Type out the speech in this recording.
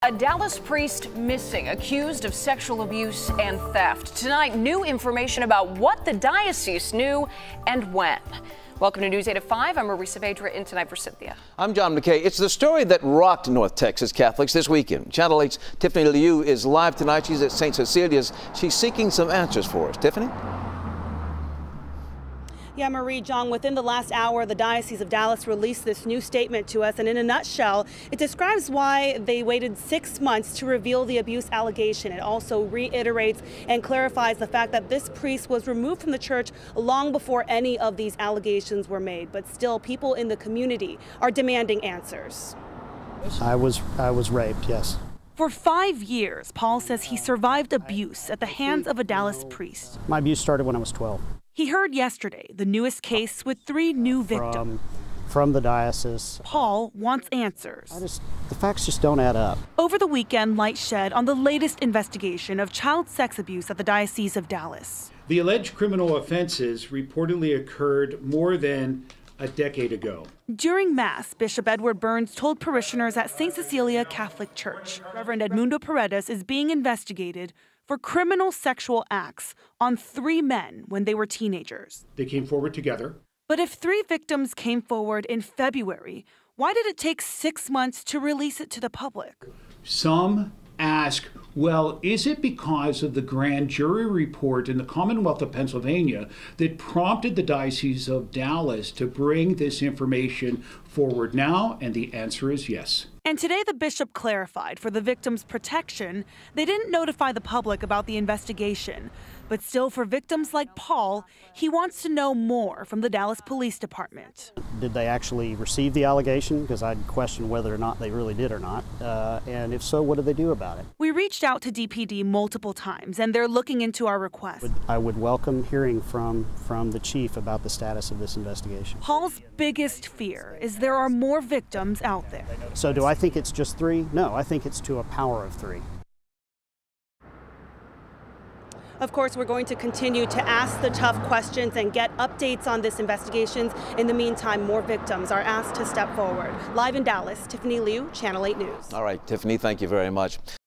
A Dallas priest missing, accused of sexual abuse and theft. Tonight, new information about what the diocese knew and when. Welcome to News 8 at 5. I'm Marisa Vedra, in tonight for Cynthia. I'm John McKay. It's the story that rocked North Texas Catholics this weekend. Channel 8's Tiffany Liu is live tonight. She's at St. Cecilia's. She's seeking some answers for us. Tiffany? Yeah, Marie, John, within the last hour, the Diocese of Dallas released this new statement to us. And in a nutshell, it describes why they waited 6 months to reveal the abuse allegation. It also reiterates and clarifies the fact that this priest was removed from the church long before any of these allegations were made. But still, people in the community are demanding answers. I was raped, yes. For 5 years, Paul says he survived abuse at the hands of a Dallas priest. My abuse started when I was 12. He heard yesterday the newest case with 3 new victims. From the diocese. Paul wants answers. The facts just don't add up. Over the weekend, light shed on the latest investigation of child sex abuse at the Diocese of Dallas. The alleged criminal offenses reportedly occurred more than a decade ago. During Mass, Bishop Edward Burns told parishioners at St. Cecilia Catholic Church, Reverend Edmundo Paredes is being investigated for criminal sexual acts on 3 men when they were teenagers. They came forward together. But if 3 victims came forward in February, why did it take 6 months to release it to the public? Some ask, well, is it because of the grand jury report in the Commonwealth of Pennsylvania that prompted the Diocese of Dallas to bring this information forward now? And the answer is yes. And today the bishop clarified for the victims' protection, they didn't notify the public about the investigation. But still, for victims like Paul, he wants to know more from the Dallas Police Department. Did they actually receive the allegation? Because I'd question whether or not they really did or not. And if so, what did they do about it? We reached out to DPD multiple times, and they're looking into our request. I would welcome hearing from the chief about the status of this investigation. Paul's biggest fear is there are more victims out there. So do I think it's just 3? No, I think it's to a power of 3. Of course, we're going to continue to ask the tough questions and get updates on this investigation. In the meantime, more victims are asked to step forward. Live in Dallas, Tiffany Liu, Channel 8 News. All right, Tiffany, thank you very much.